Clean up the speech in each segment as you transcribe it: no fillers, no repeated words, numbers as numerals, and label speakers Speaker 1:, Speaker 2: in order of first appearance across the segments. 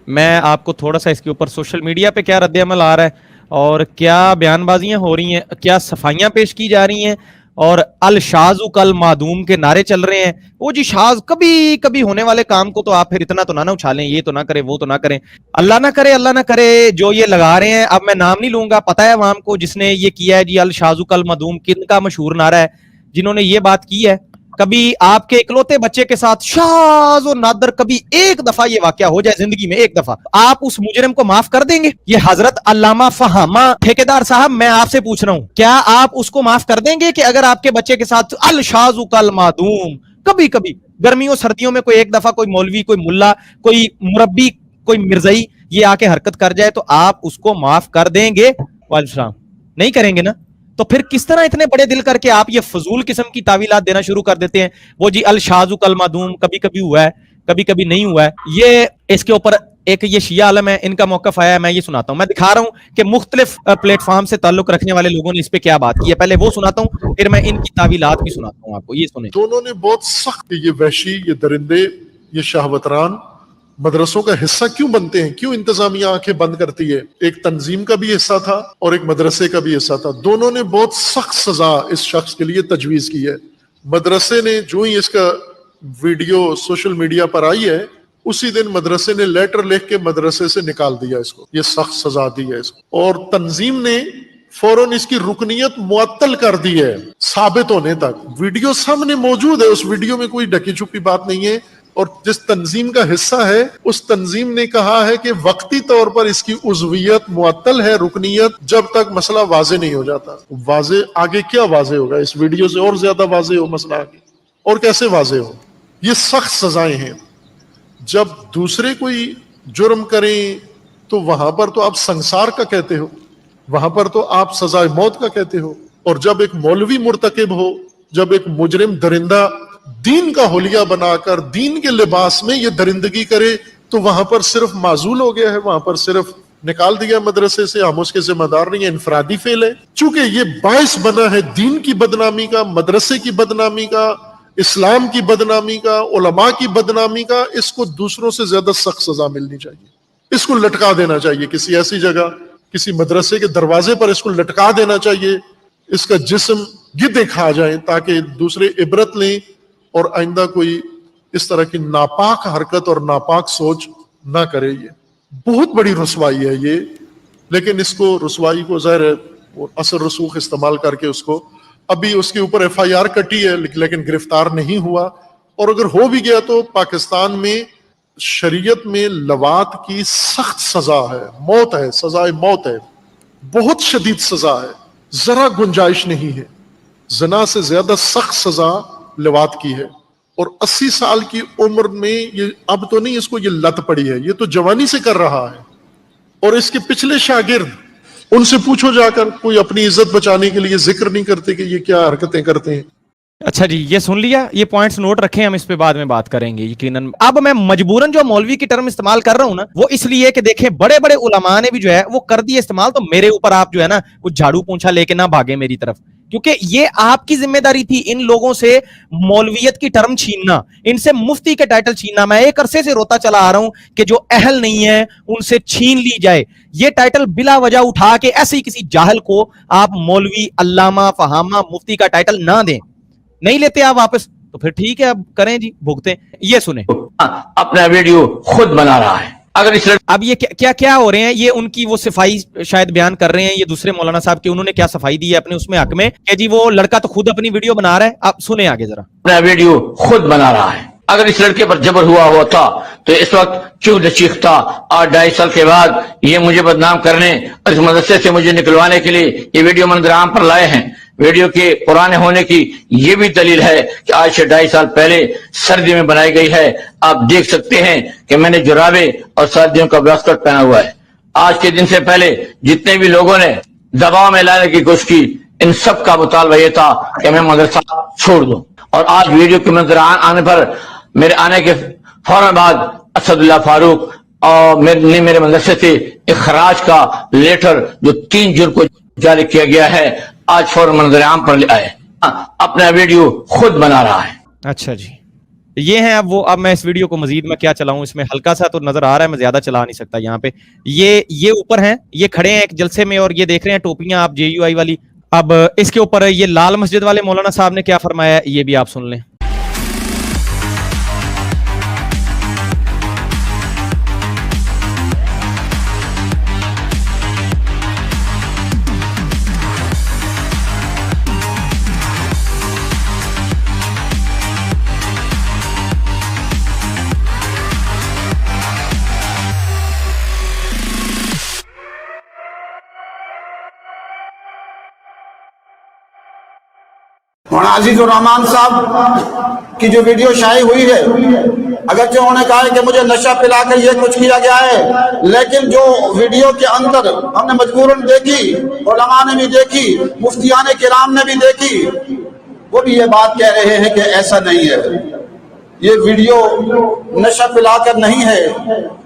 Speaker 1: میں آپ کو تھوڑا سا اس کے اوپر سوشل میڈیا پہ کیا رد عمل آ رہا ہے اور کیا بیان بازیاں ہو رہی ہیں, کیا صفائیاں پیش کی جا رہی ہیں اور الشاذ کل معدوم کے نعرے چل رہے ہیں. وہ جی شاذ کبھی کبھی ہونے والے کام کو تو آپ پھر اتنا تو نہ اچھالیں, یہ تو نہ کریں, وہ تو نہ کریں. اللہ نہ کرے جو یہ لگا رہے ہیں, اب میں نام نہیں لوں گا, پتہ ہے عوام کو جس نے یہ کیا ہے جی الشاذ کل معدوم کن کا مشہور نعرہ ہے, جنہوں نے یہ بات کی ہے. کبھی آپ کے اکلوتے بچے کے ساتھ شاذ و نادر کبھی ایک دفعہ یہ واقعہ ہو جائے زندگی میں, ایک دفعہ, آپ اس مجرم کو معاف کر دیں گے؟ یہ حضرت علامہ فہامہ ٹھیکیدار صاحب, میں آپ سے پوچھ رہا ہوں, کیا آپ اس کو معاف کر دیں گے کہ اگر آپ کے بچے کے ساتھ الشاذ کل معدوم کبھی کبھی گرمیوں سردیوں میں کوئی ایک دفعہ کوئی مولوی, کوئی ملا, کوئی مربی, کوئی مرزائی یہ آ کے حرکت کر جائے تو آپ اس کو معاف کر دیں گے؟ وعلیکم السلام. نہیں کریں گے نا؟ تو پھر کس طرح اتنے بڑے دل کر کے آپ یہ فضول قسم کی تعویلات دینا شروع کر دیتے ہیں؟ وہ جی الشاذ کل معدوم کبھی کبھی ہوا ہے, کبھی کبھی نہیں ہوا ہے. یہ اس کے اوپر ایک یہ شیعہ عالم ہے, ان کا موقف آیا ہے, میں یہ سناتا ہوں. میں دکھا رہا ہوں کہ مختلف پلیٹ فارم سے تعلق رکھنے والے لوگوں نے اس پہ کیا بات کی ہے. پہلے وہ سناتا ہوں, پھر میں ان کی تعویلات بھی سناتا ہوں آپ کو. یہ سنیں.
Speaker 2: دونوں نے بہت سخت, یہ وحشی, یہ درندے, یہ شہوتران مدرسوں کا حصہ کیوں بنتے ہیں, کیوں انتظامیہ آنکھیں بند کرتی ہے؟ ایک تنظیم کا بھی حصہ تھا اور ایک مدرسے کا بھی حصہ تھا. دونوں نے بہت سخت سزا اس شخص کے لیے تجویز کی ہے. مدرسے نے جو ہی اس کا ویڈیو سوشل میڈیا پر آئی ہے, اسی دن مدرسے نے لیٹر لکھ کے مدرسے سے نکال دیا اس کو, یہ سخت سزا دی ہے اس کو. اور تنظیم نے فوراً اس کی رکنیت معطل کر دی ہے ثابت ہونے تک. ویڈیو سامنے موجود ہے, اس ویڈیو میں کوئی ڈکی چھپی بات نہیں ہے. اور جس تنظیم کا حصہ ہے اس تنظیم نے کہا ہے کہ وقتی طور پر اس کی عضویت معطل ہے, رکنیت, جب تک مسئلہ واضح نہیں ہو جاتا. واضح آگے کیا واضح ہوگا؟ اس ویڈیو سے اور زیادہ واضح ہو مسئلہ آگے, اور کیسے واضح ہو؟ یہ سخت سزائیں ہیں. جب دوسرے کوئی جرم کریں تو وہاں پر تو آپ سنسار کا کہتے ہو, وہاں پر تو آپ سزائے موت کا کہتے ہو. اور جب ایک مولوی مرتکب ہو, جب ایک مجرم درندہ دین کا حلیہ بنا کر دین کے لباس میں یہ درندگی کرے, تو وہاں پر صرف معزول ہو گیا ہے, وہاں پر صرف نکال دیا مدرسے سے, ہم اس کے ذمہ دار نہیں ہیں, انفرادی فعل ہے. چونکہ یہ باعث بنا ہے دین کی بدنامی کا, مدرسے کی بدنامی کا, اسلام کی بدنامی کا, علماء کی بدنامی کا, اس کو دوسروں سے زیادہ سخت سزا ملنی چاہیے. اس کو لٹکا دینا چاہیے کسی ایسی جگہ, کسی مدرسے کے دروازے پر اس کو لٹکا دینا چاہیے, اس کا جسم گدے کھا جائیں تاکہ دوسرے عبرت لیں اور آئندہ کوئی اس طرح کی ناپاک حرکت اور ناپاک سوچ نہ کرے. یہ بہت بڑی رسوائی ہے یہ, لیکن اس کو رسوائی کو ظاہر ہے اثر رسوخ استعمال کر کے اس کو, ابھی اس کے اوپر ایف آئی آر کٹی ہے لیکن گرفتار نہیں ہوا. اور اگر ہو بھی گیا تو پاکستان میں شریعت میں لواط کی سخت سزا ہے, موت ہے, سزائے موت ہے, بہت شدید سزا ہے, ذرا گنجائش نہیں ہے. زنا سے زیادہ سخت سزا لواط کی ہے. اور 80 سال کی عمر میں یہ اب تو نہیں اس کو یہ لت پڑی ہے, یہ تو جوانی سے کر رہا ہے. اور اس کے پچھلے شاگرد, ان سے پوچھو جا کر, کوئی اپنی عزت بچانے کے لیے ذکر نہیں کرتے کہ یہ کیا حرکتیں کرتے ہیں.
Speaker 1: اچھا جی, یہ سن لیا, یہ پوائنٹس نوٹ رکھیں, ہم اس پہ بعد میں بات کریں گے یقیناً. اب میں مجبوراً جو مولوی کی ٹرم استعمال کر رہا ہوں نا, وہ اس لیے کہ دیکھیں بڑے بڑے علماء نے بھی جو ہے وہ کر دی استعمال, تو میرے اوپر آپ جو ہے نا وہ جھاڑو پونچھا لے کے نہ بھاگے میری طرف, کیونکہ یہ آپ کی ذمہ داری تھی ان لوگوں سے مولویت کی ٹرم چھیننا, ان سے مفتی کے ٹائٹل چھیننا. میں ایک عرصے سے روتا چلا آ رہا ہوں کہ جو اہل نہیں ہے ان سے چھین لی جائے یہ ٹائٹل, بلا وجہ اٹھا کے ایسے ہی کسی جاہل کو آپ مولوی, علامہ, فہامہ, مفتی کا ٹائٹل نہ دیں. نہیں لیتے آپ واپس تو پھر ٹھیک ہے, اب کریں جی, بھگتیں. یہ سنیں,
Speaker 3: اپنا ویڈیو خود بنا رہا ہے. اگر اس
Speaker 1: اب یہ کیا ہو رہے ہیں, یہ ان کی وہ صفائی شاید بیان کر رہے ہیں, یہ دوسرے مولانا صاحب کی, انہوں نے کیا صفائی دی ہے اپنے اس میں حق میں کہ جی وہ لڑکا تو خود اپنی ویڈیو بنا رہا ہے. آپ سنیں آگے ذرا.
Speaker 3: اپنا ویڈیو خود بنا رہا ہے. اگر اس لڑکے پر جبر ہوا ہوتا تو اس وقت کیوں نہ چیختا, اور 2.5 سال کے بعد یہ مجھے بدنام کرنے اور اس مدرسے سے مجھے نکلوانے کے لیے یہ ویڈیو منظر عام پر لائے ہیں. ویڈیو کے پرانے ہونے کی یہ بھی دلیل ہے کہ آج سے 2.5 سال پہلے سردی میں بنائی گئی ہے. آپ دیکھ سکتے ہیں کہ میں نے جرابے اور سردیوں کا واسکٹ پہنا ہوا ہے. آج کے دن سے پہلے جتنے بھی لوگوں نے دباؤ میں لانے کی کوشش کی, ان سب کا مطالبہ یہ تھا کہ میں مدرسہ چھوڑ دوں. اور آج ویڈیو کے منظر آنے پر, میرے آنے کے فوراً بعد اسد اللہ فاروق اور میرے مدرسے سے اخراج کا لیٹر جو 3 جون کو جاری کیا گیا ہے, آج فوراً منظر عام پر لے آئے. اپنا ویڈیو خود بنا رہا ہے.
Speaker 1: اچھا جی, یہ ہیں اب وہ. اب میں اس ویڈیو کو مزید میں کیا چلاؤں, اس میں ہلکا سا تو نظر آ رہا ہے, میں زیادہ چلا نہیں سکتا یہاں پہ. یہ اوپر ہیں, یہ کھڑے ہیں ایک جلسے میں اور یہ دیکھ رہے ہیں ٹوپیاں آپ JUI والی. اب اس کے اوپر یہ لال مسجد والے مولانا صاحب نے کیا فرمایا ہے, یہ بھی آپ سن لیں.
Speaker 4: مولانا عزیز الرحمان صاحب کی جو ویڈیو شائع ہوئی ہے, اگرچہ انہوں نے کہا ہے کہ مجھے نشہ پلا کر یہ کچھ کیا گیا ہے, لیکن جو ویڈیو کے اندر ہم نے مجبوراً دیکھی, علماء نے بھی دیکھی, مفتیان کرام نے بھی دیکھی, وہ بھی یہ بات کہہ رہے ہیں کہ ایسا نہیں ہے. یہ ویڈیو نشہ پلا کر نہیں ہے,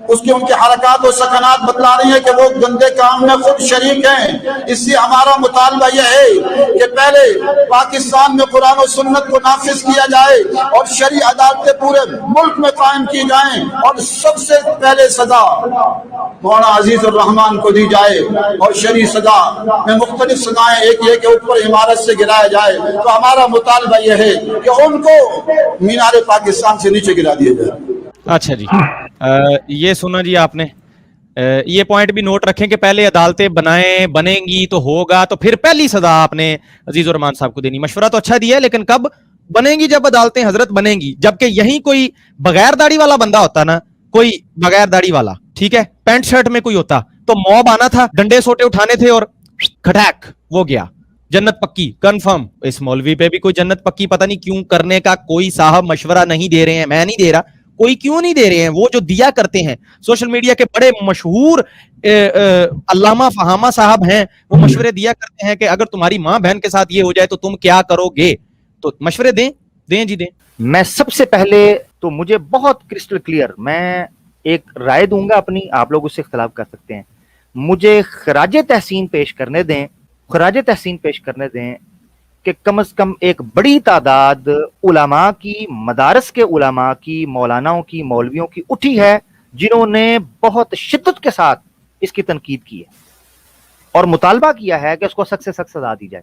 Speaker 4: اس کے ان کے حرکات و سکنات بتلا رہی ہیں کہ وہ گندے کام میں خود شریک ہیں. اس سے ہمارا مطالبہ یہ ہے کہ پہلے پاکستان میں قرآن و سنت کو نافذ کیا جائے اور شرعی عدالتیں پورے ملک میں قائم کی جائیں, اور سب سے پہلے سزا مولانا عزیز الرحمان کو دی جائے, اور شرعی سزا میں مختلف سزائیں, ایک یہ کہ اوپر عمارت سے گرایا جائے. تو ہمارا مطالبہ یہ ہے کہ ان کو مینار پاکستان سے نیچے گرا دیا جائے.
Speaker 1: اچھا جی, یہ سنا جی آپ نے. یہ پوائنٹ بھی نوٹ رکھیں کہ پہلے عدالتیں بنیں گی تو ہوگا, تو پھر پہلی سزا آپ نے عزیز الرحمان صاحب کو دینی. مشورہ تو اچھا دیا ہے, لیکن کب بنیں گی؟ جب عدالتیں حضرت بنیں گی. جبکہ یہیں کوئی بغیر داڑھی والا بندہ ہوتا نا, کوئی بغیر داڑھی والا, ٹھیک ہے, پینٹ شرٹ میں کوئی ہوتا, تو موب آنا تھا, ڈنڈے سوٹے اٹھانے تھے اور کھٹیک وہ گیا, جنت پکی کنفرم. اس مولوی پہ بھی کوئی جنت پکی پتہ نہیں کیوں کرنے کا کوئی صاحب مشورہ نہیں دے رہے ہیں. میں نہیں دے رہا, کوئی کیوں نہیں دے رہے ہیں. وہ جو دیا کرتے ہیں سوشل میڈیا کے بڑے مشہور علامہ فہامہ صاحب ہیں, وہ مشورے دیا کرتے ہیں کہ اگر تمہاری ماں بہن کے ساتھ یہ ہو جائے تو تم کیا کرو گے. تو مشورے دیں جی دیں.
Speaker 5: میں سب سے پہلے تو مجھے بہت کرسٹل کلیئر میں ایک رائے دوں گا اپنی, آپ لوگ اس سے اختلاف کر سکتے ہیں. مجھے خراج تحسین پیش کرنے دیں کہ کم از کم ایک بڑی تعداد علماء کی, مدارس کے علماء کی, مولاناؤں کی, مولویوں کی اٹھی ہے جنہوں نے بہت شدت کے ساتھ اس کی تنقید کی ہے اور مطالبہ کیا ہے کہ اس کو سخت سے سخت سزا دی جائے.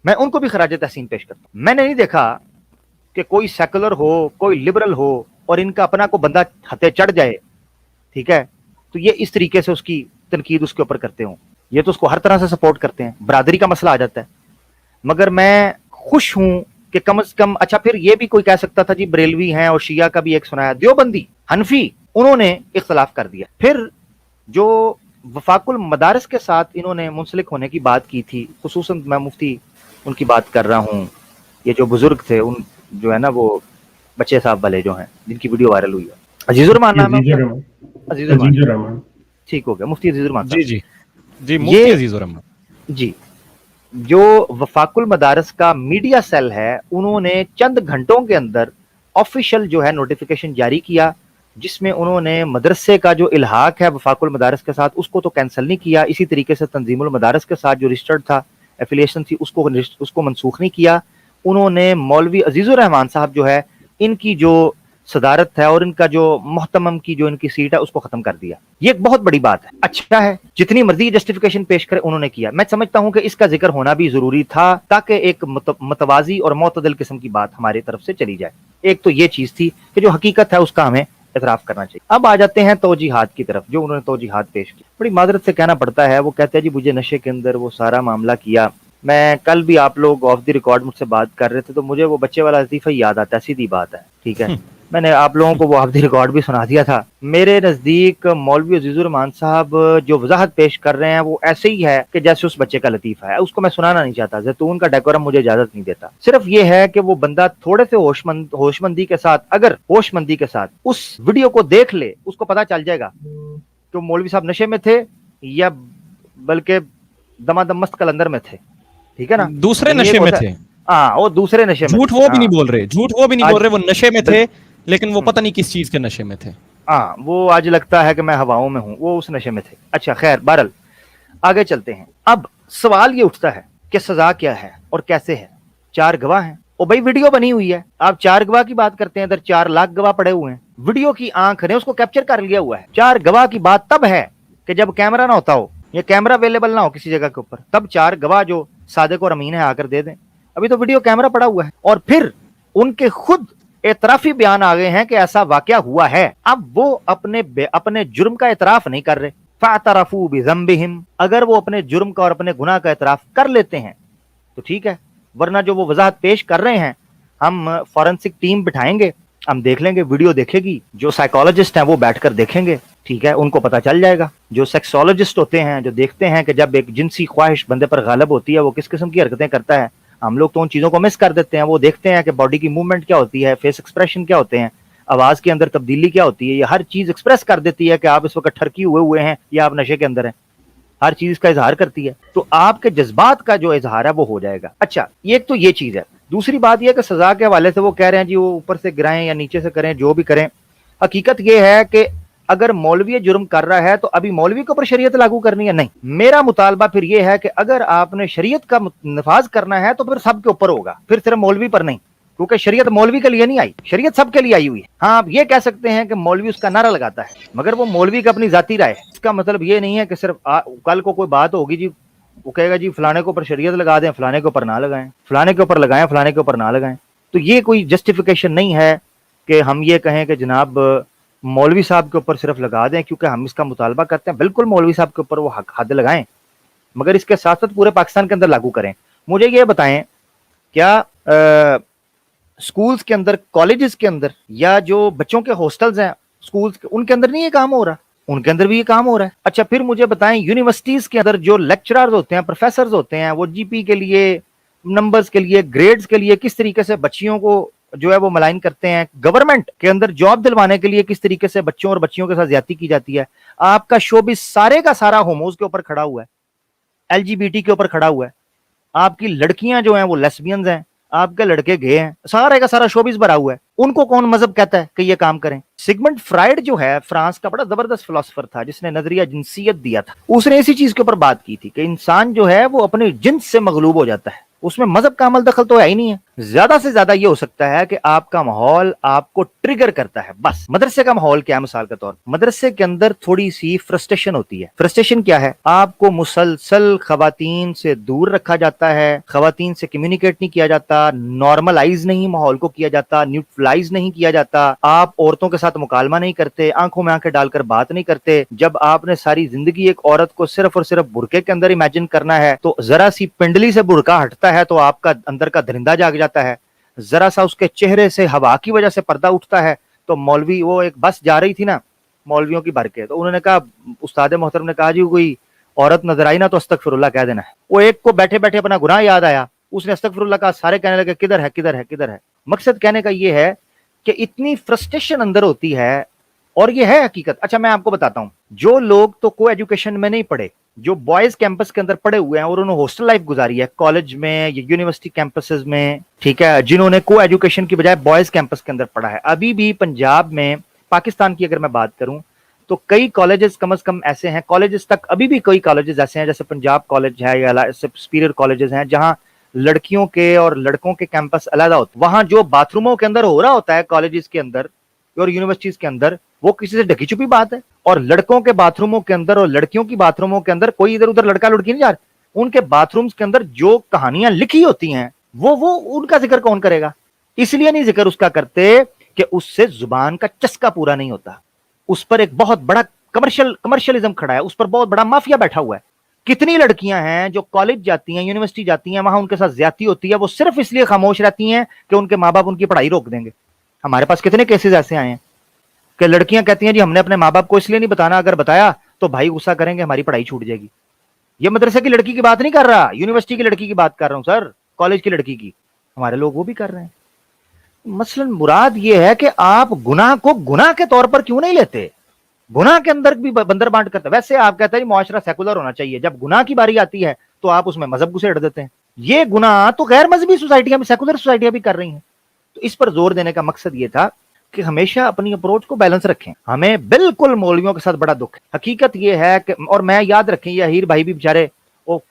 Speaker 5: میں ان کو بھی خراج تحسین پیش کرتا ہوں. میں نے نہیں دیکھا کہ کوئی سیکولر ہو, کوئی لبرل ہو اور ان کا اپنا کو بندہ ہتھے چڑھ جائے, ٹھیک ہے, تو یہ اس طریقے سے اس کی تنقید اس کے اوپر کرتے ہوں. یہ تو اس کو ہر طرح سے سپورٹ کرتے ہیں, برادری کا مسئلہ آ جاتا ہے. مگر میں خوش ہوں کہ کم از کم, اچھا پھر یہ بھی کوئی کہہ سکتا تھا جی بریلوی ہیں اور شیعہ کا بھی ایک سنایا, دیوبندی, حنفی, انہوں نے اختلاف کر دیا. پھر جو وفاق المدارس کے ساتھ انہوں نے منسلک ہونے کی بات کی تھی, خصوصاً میں مفتی ان کی بات کر رہا ہوں, یہ جو بزرگ تھے, ان جو ہے نا وہ بچے صاحب والے جو ہیں جن کی ویڈیو وائرل ہوئی ہے, عزیز الرحمان نام ہے, عزیز الرحمان, ٹھیک ہو گیا, مفتی عزیز الرحمان
Speaker 1: جی جی جی, مفتی عزیز الرحمان
Speaker 5: جی. جو وفاق المدارس کا میڈیا سیل ہے, انہوں نے چند گھنٹوں کے اندر آفیشل جو ہے نوٹیفیکیشن جاری کیا, جس میں انہوں نے مدرسے کا جو الحاق ہے وفاق المدارس کے ساتھ اس کو تو کینسل نہیں کیا, اسی طریقے سے تنظیم المدارس کے ساتھ جو رجسٹرڈ تھا, ایفیلیشن تھی, اس کو منسوخ نہیں کیا. انہوں نے مولوی عزیز الرحمان صاحب جو ہے, ان کی جو صدارت ہے اور ان کا جو محتمم کی جو ان کی سیٹ ہے اس کو ختم کر دیا. یہ ایک بہت بڑی بات ہے. اچھا ہے, جتنی مرضی جسٹیفیکیشن پیش کرے انہوں نے کیا. میں سمجھتا ہوں کہ اس کا ذکر ہونا بھی ضروری تھا تاکہ ایک متوازی اور معتدل قسم کی بات ہماری طرف سے چلی جائے. ایک تو یہ چیز تھی کہ جو حقیقت ہے اس کا ہمیں اعتراف کرنا چاہیے. اب آ جاتے ہیں توجیحات کی طرف, جو انہوں نے توجیحات پیش کی. بڑی معذرت سے کہنا پڑتا ہے, وہ کہتے ہیں جی مجھے نشے کے اندر وہ سارا معاملہ کیا. میں کل بھی, آپ لوگ آف دی ریکارڈ مجھ سے بات کر رہے تھے تو مجھے وہ بچے والا لطیفہ یاد آتا ہے, سیدھی بات ہے, ٹھیک ہے. میں نے آپ لوگوں کو وہ آف دی ریکارڈ بھی سنا دیا تھا. میرے نزدیک مولوی عزیز الرحمان صاحب جو وضاحت پیش کر رہے ہیں وہ ایسے ہی ہے کہ جیسے اس بچے کا لطیفہ ہے. اس کو میں سنانا نہیں چاہتا, زیتون کا ڈیکورم مجھے اجازت نہیں دیتا. صرف یہ ہے کہ وہ بندہ تھوڑے سے ہوش مندی کے ساتھ, اگر ہوش مندی کے ساتھ اس ویڈیو کو دیکھ لے, اس کو پتا چل جائے گا کہ وہ مولوی صاحب نشے میں تھے یا بلکہ دمادم مست کلندر میں تھے, ٹھیک ہے نا,
Speaker 1: دوسرے نشے میں تھے.
Speaker 5: ہاں, وہ دوسرے نشے میں,
Speaker 1: جھوٹ وہ بھی نہیں بول رہے, وہ نشے میں تھے, لیکن وہ پتہ نہیں کس چیز کے نشے میں تھے.
Speaker 5: ہاں, وہ آج لگتا ہے کہ میں ہواؤں میں ہوں, وہ اس نشے میں تھے. اچھا خیر, بہرحال آگے چلتے ہیں. اب سوال یہ اٹھتا ہے کہ سزا کیا ہے اور کیسے ہے. 4 گواہ ہیں और भाई वीडियो बनी हुई है, आप 4 गवाह की बात करते हैं, इधर 4 लाख गवाह पड़े हुए हैं, वीडियो की आंख ने उसको कैप्चर कर लिया हुआ है। 4 गवाह की बात तब है कि जब कैमरा ना होता हो या कैमरा अवेलेबल ना हो किसी जगह के ऊपर, तब 4 गवाह जो सादिक और अमीन है आकर दे दें। अभी तो वीडियो कैमरा पड़ा हुआ है और फिर उनके खुद एतराफी बयान आ गए हैं कि ऐसा वाकया हुआ है। अब वो अपने जुर्म का एतराफ नहीं कर रहे। फ़अतरफ़ू बिज़ंबिहिम, अगर वो अपने जुर्म का और अपने गुनाह का एतराफ कर लेते हैं तो ठीक है, वरना जो वो वजाहत पेश कर रहे हैं, हम फॉरेंसिक टीम बिठाएंगे, हम देख लेंगे, वीडियो देखेगी, जो साइकोलॉजिस्ट हैं वो बैठकर देखेंगे, ठीक है, उनको पता चल जाएगा। जो सेक्सोलॉजिस्ट होते हैं, जो देखते हैं कि जब एक जिनसी ख्वाहिश बंदे पर गालिब होती है वो किस किस्म की हरकतें करता है, हम लोग तो उन चीज़ों को मिस कर देते हैं। वो देखते हैं कि बॉडी की मूवमेंट क्या होती है, फेस एक्सप्रेशन क्या होते हैं, आवाज़ के अंदर तब्दीली क्या होती है, ये हर चीज़ एक्सप्रेस कर देती है कि आप इस वक्त ठरकी हुए हैं या आप नशे के अंदर हैं। हर चीज का इजहार करती है, तो आपके जज्बात का जो इजहार है वो हो जाएगा। अच्छा, ये तो ये चीज है। दूसरी बात यह कि सजा के हवाले से वो कह रहे हैं जी वो ऊपर से गिराएं या नीचे से करें, जो भी करें, हकीकत ये है कि अगर मौलवी जुर्म कर रहा है तो अभी मौलवी के ऊपर शरीयत लागू करनी है? नहीं। मेरा मुतालबा फिर ये है कि अगर आपने शरीयत का नफाज करना है तो फिर सबके ऊपर होगा, फिर सिर्फ मौलवी पर नहीं, क्योंकि शरीयत मौलवी के लिए नहीं आई, शरीयत सबके लिए आई हुई है। हाँ, आप ये कह सकते हैं कि मौलवी उसका नारा लगाता है, मगर वो मौलवी का अपनी जाती राय है। इसका मतलब ये नहीं है कि सिर्फ कल को कोई बात होगी जी, वो कहेगा जी फलाने के ऊपर शरीयत लगा दें, फलाने के ऊपर ना लगाएं, फलाने के ऊपर लगाएं, फलाने के ऊपर ना लगाएं। तो ये कोई जस्टिफिकेशन नहीं है कि हम ये कहें कि जनाब मौलवी साहब के ऊपर सिर्फ लगा दें क्योंकि हम इसका मुतालबा करते हैं। बिल्कुल मौलवी साहब के ऊपर वो हद लगाएं, मगर इसके साथ साथ पूरे पाकिस्तान के अंदर लागू करें। मुझे ये बताएं, क्या स्कूल्स के अंदर, कॉलेजेस के अंदर, या जो बच्चों के हॉस्टल्स हैं स्कूल्स के, उनके अंदर नहीं ये काम हो रहा? उनके अंदर भी ये काम हो रहा है। अच्छा, फिर मुझे बताएं, यूनिवर्सिटीज के अंदर जो लेक्चरर्स होते हैं, प्रोफेसर होते हैं, वो जीपी के लिए, नंबर्स के लिए, ग्रेड्स के लिए किस तरीके से बच्चियों को जो है वो मलाइन करते हैं। गवर्नमेंट के अंदर जॉब दिलवाने के लिए किस तरीके से बच्चों और बच्चियों के साथ ज्यादती की जाती है। आपका शोबिस सारे का सारा होमोज के ऊपर खड़ा हुआ है, एलजीबीटी के ऊपर खड़ा हुआ है। आपकी लड़कियां जो हैं वो लेस्बियंस हैं, आपके लड़के गे हैं, सारे का सारा शोबिस भरा हुआ है। उनको कौन मजहब कहता है कि ये काम करें? सिगमंड फ्राइड जो है फ्रांस का बड़ा जबरदस्त फिलोसफर था, जिसने नजरिया जिनसियत दिया था, उसने इसी चीज के ऊपर बात की थी कि इंसान जो है वो अपने जिन्स से मगलूब हो जाता है, उसमें मजहब का अमल दखल तो है ही नहीं है। ज्यादा से ज्यादा ये हो सकता है कि आपका माहौल आपको ट्रिगर करता है, बस। मदरसे का माहौल क्या है? मिसाल के तौर पर मदरसे के अंदर थोड़ी सी फ्रस्ट्रेशन होती है। फ्रस्ट्रेशन क्या है? आपको मुसलसल खवातीन से दूर रखा जाता है, खवातीन से कम्युनिकेट नहीं किया जाता, नॉर्मलाइज नहीं माहौल को किया जाता, न्यूट्रलाइज नहीं किया जाता, आप औरतों के साथ मुकालमा नहीं करते, आंखों में आंखें डालकर बात नहीं करते। जब आपने सारी जिंदगी एक औरत को सिर्फ और सिर्फ बुरके के अंदर इमेजिन करना है, तो जरा सी पिंडली से बुरका हटता है तो आपका अंदर का दरिंदा जाग जाता है। जरा सा उसके चेहरे से हवा की वजह से पर्दा उठता है तो मौलवी, वो एक बस जा रही थी ना मौलवियों की भर के, तो उन्होंने कहा, उस्ताद मोहतरम ने कहा जी कोई औरत नजर आई ना तो अस्तगफिरुल्लाह कह देना है। वो एक को बैठे बैठे अपना गुनाह याद आया, उसने अस्तगफिरुल्लाह कहा, सारे कहने लगे किधर है किधर है किधर है। मकसद कहने का ये है कि इतनी फ्रस्ट्रेशन अंदर होती है, और ये है हकीकत। अच्छा, मैं आपको बताता हूं, जो लोग तो को एजुकेशन में नहीं पढ़े, जो बॉयज कैंपस के अंदर पढ़े हुए हैं और उन्होंने हॉस्टल लाइफ गुजारी है कॉलेज में या यूनिवर्सिटी कैंपसेस में, ठीक है, जिन्होंने को एजुकेशन की बजाय बॉयज कैंपस के अंदर पढ़ा है, अभी भी पंजाब में, पाकिस्तान की अगर मैं बात करूं तो कई कॉलेजेस कम से कम ऐसे हैं, कॉलेजेस तक अभी भी कई कॉलेजेस ऐसे हैं, जैसे पंजाब कॉलेज है या सुपीरियर कॉलेजेस हैं, जहां लड़कियों के और लड़कों के कैंपस अलग होते। वहां जो बाथरूमों के अंदर हो रहा होता है कॉलेजेस के अंदर और यूनिवर्सिटीज के अंदर, वो किसी से ढकी छुपी बात है। और लड़कों के बाथरूमों के अंदर और लड़कियों की बाथरूमों के अंदर कोई इधर उधर लड़का लड़की नहीं जा रहा। उनके बाथरूम्स के अंदर जो कहानियां लिखी होती हैं वो उनका जिक्र कौन करेगा? इसलिए नहीं जिक्र उसका करते कि उससे जुबान का चस्का पूरा नहीं होता, उस पर एक बहुत बड़ा कमर्शियलिज्म खड़ा है, उस पर बहुत बड़ा माफिया बैठा हुआ है। कितनी लड़कियां हैं जो कॉलेज जाती हैं, यूनिवर्सिटी जाती हैं, वहां उनके साथ ज्यादती होती है, वो सिर्फ इसलिए खामोश रहती हैं कि उनके माँ बाप उनकी पढ़ाई रोक देंगे। हमारे पास कितने केसेस ऐसे आए हैं कि लड़कियां कहती हैं जी हमने अपने माँ बाप को इसलिए नहीं बताना, अगर बताया तो भाई गुस्सा करेंगे, हमारी पढ़ाई छूट जाएगी। ये मदरसे की लड़की की बात नहीं कर रहा, यूनिवर्सिटी की लड़की की बात कर रहा हूं सर, कॉलेज की लड़की की। हमारे लोग वो भी कर रहे हैं। मसलन मुराद ये है कि आप गुनाह को गुनाह के तौर पर क्यों नहीं लेते? गुनाह के अंदर भी बंदर बांट करते। वैसे आप कहते हैं मुआशरा सेकुलर होना चाहिए, जब गुनाह की बारी आती है तो आप उसमें मजहब घुसेड़ देते हैं। ये गुनाह तो गैर मजहबी सोसाइटियां भी, सेकुलर सोसाइटियां भी कर रही हैं। तो इस पर जोर देने का मकसद ये था कि हमेशा अपनी अप्रोच को बैलेंस रखें। हमें बिल्कुल मौलवियों के साथ बड़ा दुख है। हकीकत ये है कि, और मैं याद रखें, ये अहीर भाई भी बेचारे वो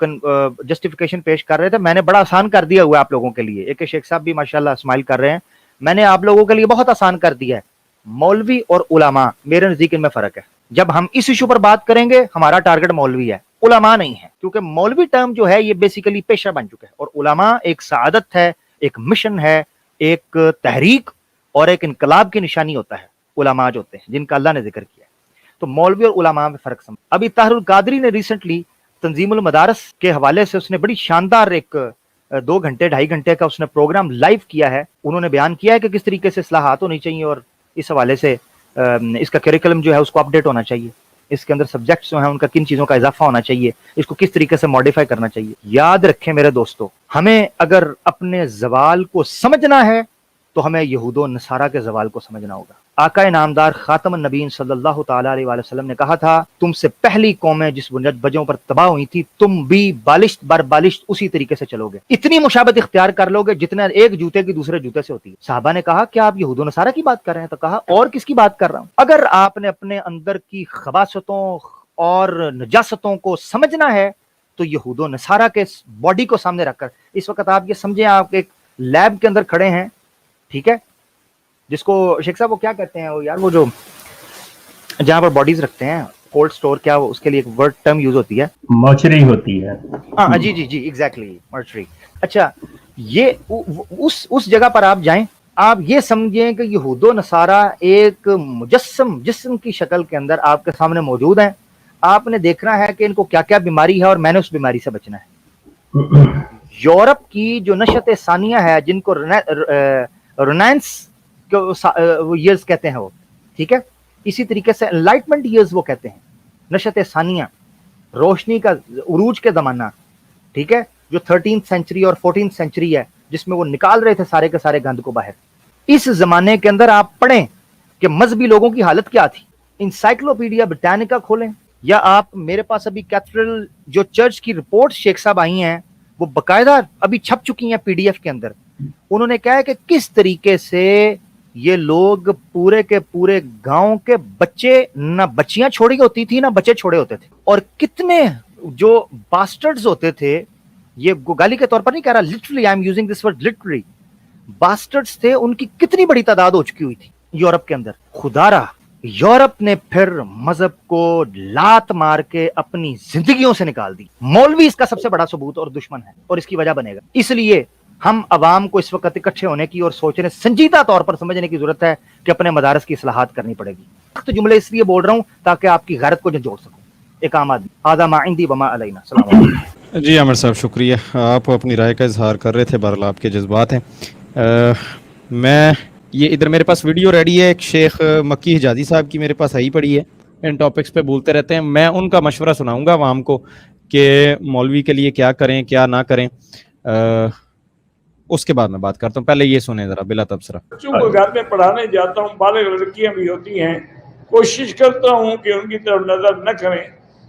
Speaker 5: जस्टिफिकेशन पेश कर रहे थे, मैंने बड़ा आसान कर दिया हुआ है आप लोगों के लिए। एक शेख साहब भी माशाल्लाह स्माइल कर रहे हैं, मैंने आप लोगों के लिए बहुत आसान कर दिया है। मौलवी और उलमा, मेरे नजदीक इनमें फर्क है। जब हम इस इशू पर बात करेंगे, हमारा टारगेट मौलवी है, उलमा नहीं है, क्योंकि मौलवी टर्म जो है ये बेसिकली पेशा बन चुका है, और उलमा एक सादत है, एक मिशन है, एक तहरीक और एक इनकलाब की निशानी होता है। उलमा जो होते हैं जिनका अल्लाह ने जिक्र किया है, तो मौलवी और उलमा में फर्क समझ। अभी ताहिरुल कादरी ने रिसेंटली तंजीमुल मदारस के हवाले से उसने बड़ी शानदार एक 2 घंटे 2.5 घंटे का उसने प्रोग्राम लाइव किया है। उन्होंने बयान किया है कि किस तरीके से इस्लाहात होनी चाहिए, और इस हवाले से इसका करिकुलम जो है उसको अपडेट होना चाहिए, इसके अंदर सब्जेक्ट्स जो हैं उनका किन चीजों का इजाफा होना चाहिए, इसको किस तरीके से मॉडिफाई करना चाहिए। याद रखें मेरे दोस्तों, हमें अगर अपने ज़वाल को समझना है तो हमें यहूदो नसारा के ज़वाल को समझना होगा। आका नामदार खातमुन नबीन सल्लल्लाहु ताला अलैहि वसल्लम ने कहा था, तुमसे पहली कौमें जिस वजहों पर तबाह हुई थी, तुम भी बालिश्त बर बालिश्त उसी तरीके से चलोगे, इतनी मुशाबत इख्तियार कर लोगे जितना एक जूते की दूसरे जूते से होती है। साहबा ने कहा क्या आप यहूदो नसारा की बात कर रहे हैं? तो कहा और किसकी बात कर रहा हूं। अगर आपने अपने अंदर की खबासतों और नजासतों को समझना है तो यहूदो नसारा के बॉडी को सामने रखकर, इस वक्त आप ये समझें आप एक लैब के अंदर खड़े हैं, ठीक है, जिसको शेख साहब वो क्या कहते हैं, वो यार वो जो जहां पर बॉडीज रखते हैं, कोल्ड स्टोर, क्या वो उसके लिए एक वर्ड टर्म यूज होती है?
Speaker 6: मर्चरी होती है।
Speaker 5: हाँ जी जी जी एग्जैक्टली, मर्चरी। अच्छा, ये उस जगह पर आप जाएं, आप ये समझें कि यहूदो नसारा एक मुजस्सम जिस्म की शक्ल के अंदर आपके सामने मौजूद हैं। आपने देखना है कि इनको क्या क्या बीमारी है और मैंने उस बीमारी से बचना है। यूरोप की जो नशत सानिया है, जिनको रोनांस ईयर्स कहते हैं वो, ठीक है, इसी तरीके से एनलाइटमेंट ईयर्स वो कहते हैं, नशत सानिया, रोशनी का उरूज के जमाना, ठीक है, जो 13th सेंचुरी और 14th सेंचुरी है, जिसमें वो निकाल रहे थे सारे के सारे गंद को बाहर। इस जमाने के अंदर आप पढ़ें कि मजहबी लोगों की हालत क्या थी। इंसाइक्लोपीडिया ब्रिटानिका खोलें, या आप मेरे पास अभी कैथेड्रल जो चर्च की रिपोर्ट शेख साहब आई हैं, वो बकायदा अभी छप चुकी हैं पीडीएफ के अंदर। उन्होंने कहा है कि किस तरीके से ये लोग पूरे के पूरे गांव के बच्चे, ना बच्चियां छोड़ी होती थी ना बच्चे छोड़े होते थे, और कितने जो बास्टर्ड्स होते थे, ये गाली के तौर पर नहीं कह रहा, literally I am using this word literally, bastards थे, उनकी कितनी बड़ी तादाद हो चुकी हुई थी यूरोप के अंदर। खुदारा यूरोप ने फिर मजहब को लात मार के अपनी जिंदगियों से निकाल दी। मौलवी इसका सबसे बड़ा सबूत और दुश्मन है, और इसकी वजह बनेगा। इसलिए हम अवाम को इस वक्त इकट्ठे होने की और सोचने, संजीदा तौर पर समझने की जरूरत है कि अपने मदारस की इस्लाहात करनी पड़ेगी। तो जुमले इसलिए बोल रहा हूं ताकि आपकी गैरत को जोड़ सकूं, एक आम आदमी। आदा मा इंदी वमा अलैना। अस्सलाम वालेकुम।
Speaker 1: जी आमिर साहब शुक्रिया, आप अपनी राय का इजहार कर रहे थे, बहरहाल आपके जज्बात हैं। मैं ये इधर मेरे पास वीडियो रेडी है, एक शेख मक्की हिजाजी साहब की मेरे पास आई पड़ी है, इन टॉपिक्स पे बोलते रहते हैं। मैं उनका मशवरा सुनाऊंगा आवाम को कि मौलवी के लिए क्या करें क्या ना करें, उसके बाद मैं बात करता हूँ। पहले ये सुने जरा बिला तबसरा।
Speaker 7: बच्चों को घर में पढ़ाने जाता हूँ, बालग लड़कियां भी होती हैं, कोशिश करता हूँ कि उनकी तरफ नजर न करें।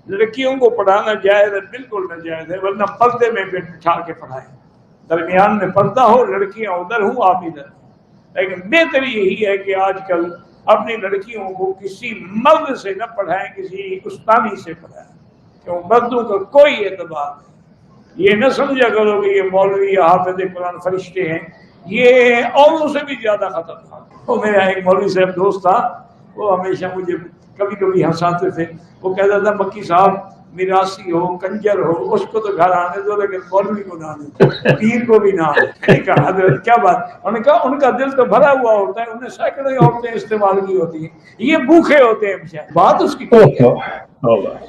Speaker 7: लड़कियों को पढ़ाना जायज़ है, बिल्कुल न जायज़ है, वरना पर्दे में बिठा के पढ़ाएं, दरमियान में पर्दा हो, लड़कियां उधर हूँ आप इधर। लेकिन बेहतर यही है कि आजकल अपनी लड़कियों को किसी मर्द से न पढ़ाएं, किसी उस्तादी से पढ़ाएं, क्यों मर्दों का कोई एतबार नहीं। ये न समझा करो कि ये मौलवी या हाफिज़ कुरान फरिश्ते हैं, ये औरों से भी ज्यादा खतरनाक। तो मेरा एक मौलवी साहब दोस्त था, वो हमेशा मुझे कभी कभी हंसाते थे। वो कहता था मक्की साहब मिरासी हो, कंजर हो, उसको तो घर आने दो, लेकिन मौलवी को ना आने दो, पीर को भी ना आने। कहा क्या बात? उन्होंने कहा उनका दिल तो भरा हुआ होता है, उन्हें सैकड़ों औरतें इस्तेमाल की होती हैं, ये भूखे होते हैं। बात उसकी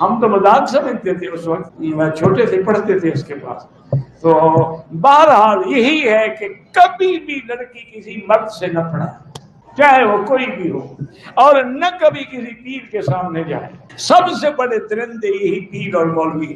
Speaker 7: हम तो मजाक समझते थे उस वक्त, मैं छोटे थे, पढ़ते थे उसके पास। तो बहरहाल यही है कि कभी भी लड़की किसी मर्द से न पढ़े, चाहे वो कोई भी हो, और न कभी किसी पीर के सामने जाए। सबसे बड़े दरिंदे यही पीर और मौलवी।